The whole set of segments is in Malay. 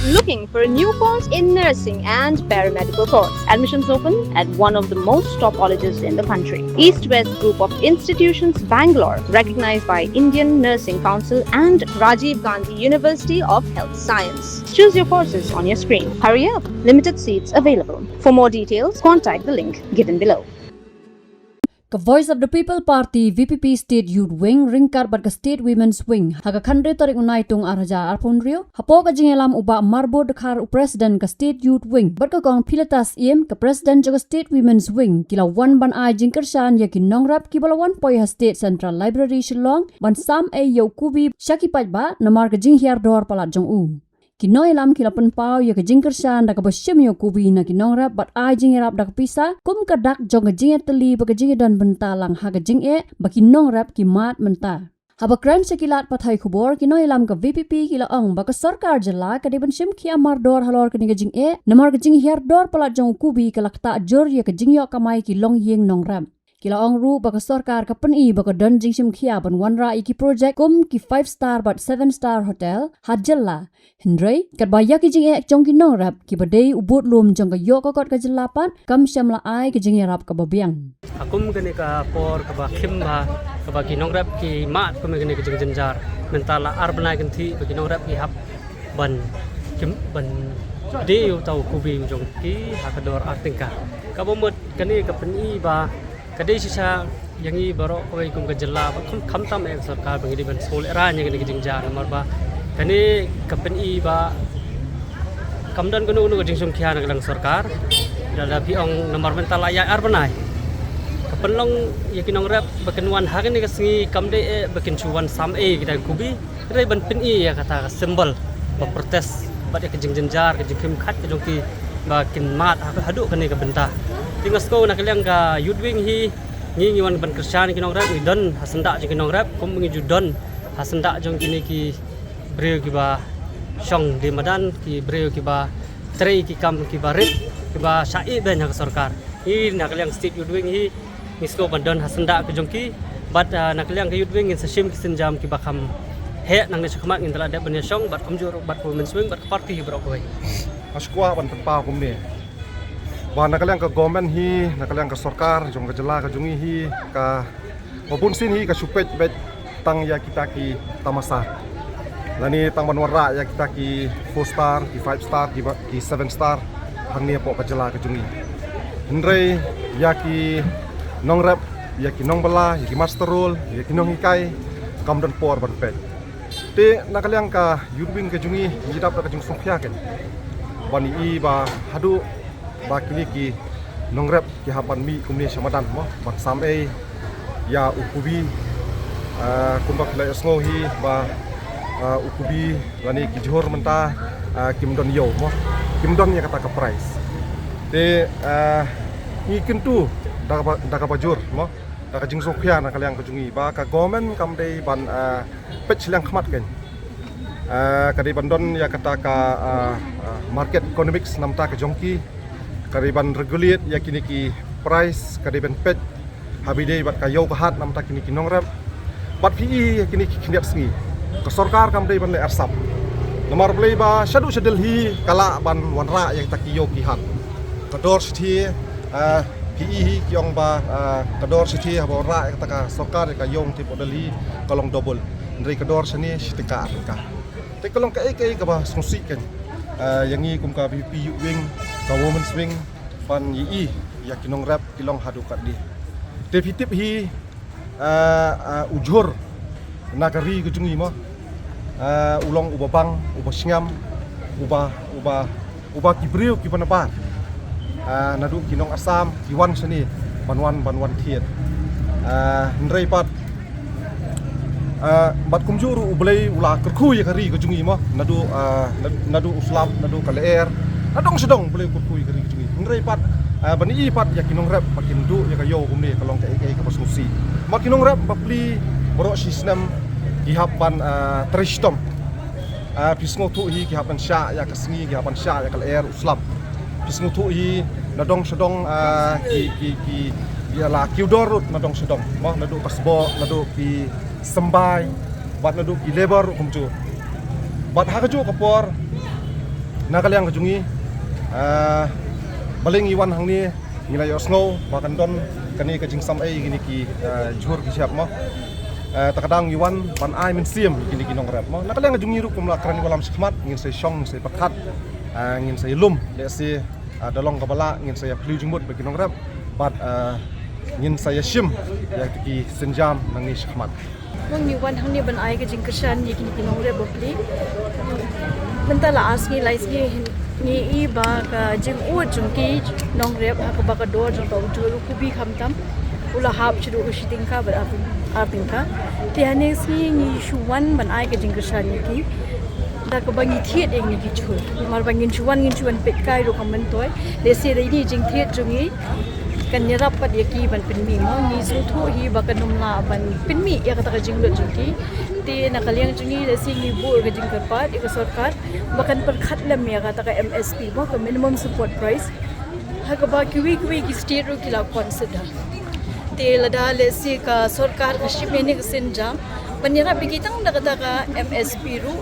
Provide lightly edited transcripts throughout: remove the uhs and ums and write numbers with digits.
Looking for a new course in nursing and paramedical course? Admissions open at one of the most top colleges in the country. East West Group of Institutions, Bangalore, recognized by Indian Nursing Council and Rajiv Gandhi University of Health Science. Choose your courses on your screen. Hurry up, limited seats available. For more details, contact the link given below. Ka Voice of the People Party VPP State Youth Wing ringkar bat ka State Women's Wing haga khandre tarik unai tung arhaja arponrio hapo ka jingelam uba marbo dekhar President ka State Youth Wing bat ka gong pilatas iem ka President jaga State Women's Wing kila wan ban ai jingkershan yakin nongrap ki balawan poi ha State Central Library Shillong ban sam e yokubi shaki pajba namar ka jinghiar dor palat jong u Kinoy lam kilapan pau ya kejingkershan da kabasyam yo kubi na kinongrap bat ai jingirap da kapisa kum kadak jong jinget teli ba kejingedan bentalang ha kejinge ba kinongrap ki mat menta haba crime sekilat pathai khubor kinoy lam ka VPP kila ong ba ka sarkar jala ka deban sim ki amar dor halor ka kejinge namar kejing her dor palat jong kubi kalakta jor ya kejingyo kamai ki long yeng nongrap Kila ong ru baka sarkar ka pani baka don jingsim khia ban wanra iki project kum ki 5-star but 7-star hotel hajalla hindrai kat baya ki jing ek jong ki nong rap ki badai ubut lum jong ka yo ka kot ka jelapan kam shamla ai ki jing rap ka babiang akum kene ka por ka ba khim ba ka ba ki nong rap ki mat kum kene ka jing jenjar mentala arbana kan thi ba ki nong rap ki hap ban kim ban de tau kubi jong ki hakador artingka ka bomot kene ka pani ba Kadai sisa yang ini baru kau ikut kerjala, kam tam ek sarkar bagi ban sol era nya kene kijingjar nomor ba kene company ba kamdan kono kono jingsum khia nak lang sarkar dala pi ong nomor mental ya arbanai kapenlong yakinong rap bakenwan hagen ni kasngi kamde e bakin chuwan sam e kita kubi rai ban pin i ya kata symbol ba protes ba ya kijingjar kijing khat kijongki ba kin mat hadu kene ka benta Tingas ko nakaliang ka yudwing hi ngi wan ban kersan kinong rap don hasanda jeng kinong rap kum ngi judon hasanda jong kini ki breu ki ba shong di madan ki breu ki ba trei ki kam ki ba rit ki ba sai ben ha sarkar hi nakaliang state yudwing hi nisko ban don hasanda ke jong ki bat nakaliang ka yudwing in sasim ki senjam ki ba kam he nang ni sakmat ngin tala de ban shong bat kum jur bat women swing bat party bro koi askwa ban pa kum ni Wah nakaliang ka government hi, nakaliang ka sarkar, jom ka jala ka jungi hi, ka mabunsin hi ka supet bet tang ya kita ki tamasa. Lani tang banwara ya kita ki 4-star, ki 5-star, ki 7-star, hang ni po ka jala ka jungi. Hendrai ya ki nong rap, ya ki nong bala, ya ki master role, ya ki nong hikai, kam dan por ban pet. Te nakaliang ka yudwing ka jungi, hidap ka jung songkhya ken. Bani i ba hadu ba kini ki nongrep ki hapan mi kumni samadan mo bak samai ya ukubi kumbak la sngo hi ba ukubi lani ki johor menta kimdon yo mo kimdon ya kata ka price te ni kintu daga bajur mo daga jingso khya na kalyang kajungi ba ka government kam dei ban pet silang khmat ken kadai bandon ya kata ka market economics namta ka jongki kariban regulate ya kini ki price kariban pet habide bat kayo kahat nam ta kini ki nongrap bat pi ya kini ki kindiat sngi ka sarkar kam dei ban le arsap nomor blei ba shadu shadel hi kala ban wanra yang ta kiyo ki hat kador sithi pi hi kyong ba kador sithi ha ra ta ka sarkar ka yong ti podali kalong double ndrei kador sani sitika ka te kalong ka ek ka ba sungsi ken yang ni kum ka VP wing ka women's wing pan yi ya kinong rap kilong hadu kat di defitip hi ujur nagari ke jungi mo ulong ubabang ubasngam uba kibriu ki panapat nadu kinong asam kiwan seni banwan thiet ndrei pat bat kumjuru ublei ula kerku ya kari ke jungi mo nadu uslam nadu kaleer nadong sedong boleh kurkui kari ke jungi ndrei pat bani pat ya kinong rap makin du ya kayo kumni kalong ka ka pasnusi makinong rap bapli boro sistem gihapan tristom pisngo tu hi gihapan sya ya kasngi gihapan sya ya kaleer uslam pisngo tu hi nadong sedong ki ya la kiudorut nadong sedong mo nadu kasbo nadu ki sembai bat nadu ki labor kumju bat hakaju kapor nakaliang kejungi baling iwan hang ni ngilai osngo makan don kani kajing sam ai gini ki jur ki siap mo takadang iwan pan ai min siam gini ki nong rap mo nakaliang kejungi ru kumla kran walam sikmat ngin sai shong sai pakat ngin sai lum le si dalong kabala ngin saya pelu jumut bagi nong rap bat ngin saya shim ya ki senjam nang ni sikmat Wang ni wan hang ni ban ai ka jing kesan ni kini kinong re bokli mentala asni laisni ni i ba ka jing u jung ki nong re ha ka ba ka do jung to juru kubi khamtam ula hap churu ushiting ka ba apin ka ti hane sni ni shuwan ban ai ka jing kesan ni ki da ka bangi thiet eng ni ki chu mar bangin chuan pet kai ro kamen toy le se dei ni jing thiet jungi kan nyerap pat yaki ban pinmi mo ni su thu hi ba kanum la ban pinmi ya kata ka jing lo jungi ti nakaliang jungi le sing ni bu ka jing karpat ik sarkar bakan per khat lam ya kata ka MSP mo ka minimum support price ha ka ba kiwi ki state ro ki la consider ti lada le si ka sarkar ka shipment ni sin jam ban nyerap bigitang da kata ka MSP ru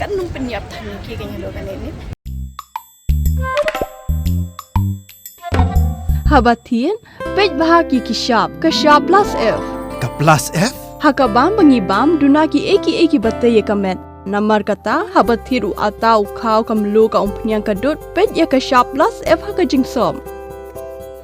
kan num penyap thani ki kan lo kan ni Habatien, pej bahagi kishap, kashap plus F. Ka plus F? Hakabam bangibam duna ki eki batay kamet. Namar kata habathiru atau kau kamlu ka umpnyang kadut pej ya kashap plus F haka jingsom.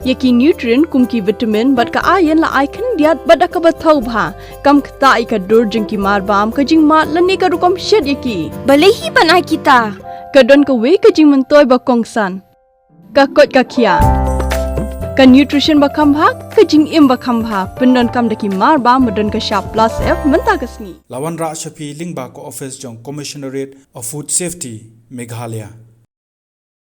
Yaki nutrient kum ki vitamin bat ka iron la icon diat bat ka bathau bha kam kta ka dur jing ki marbam ka jing mat lani ka rukom shed yaki. Balehi banai kita. Kadon ka we ka jing mentoy ba kongsan. Ka kot ka kia. Ka nutrition bakam bhag ka jing im bakam bha pendon kam daki mar ba modon ka sharp plus F menta kasni Lawan Ra Shafi Lingba ko office jong Commissionerate of Food Safety Meghalaya